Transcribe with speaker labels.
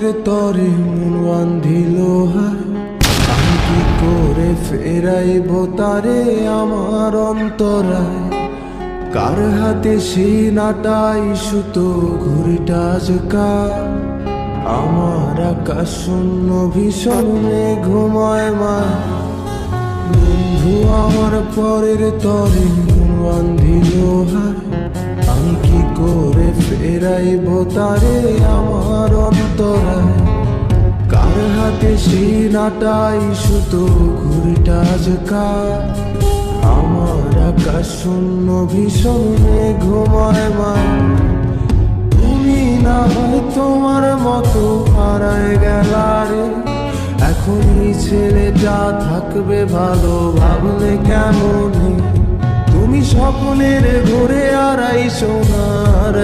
Speaker 1: পরের তরে মন বান্ধিল হায়, আমি কি করে ফেরাইব তারে আমার অন্তরায়। কার হাতে সেই নাটাই সুতো ঘুরিটা আজকাল, আমার আকাশ শূন্য ভীষণ ঘুমায় মা। বন্ধু আমার পরের তরে মন বান্ধিল হায়, আমি কি করে ফেরাইব তারে আমার অন্তরায়। কার হাতে সেই নাটাই সুতো ঘুরিটা আজকাল, আমার আকাশ শূন্য ভীষণ ঘুমায় মা। তুমি না হয় তোমার মতো হারায় গেলারে, এখন এই ছেলেটা থাকবে ভালো ভাবলে কেমনে। তুমি স্বপ্নের ঘুরে আড়াই সোনার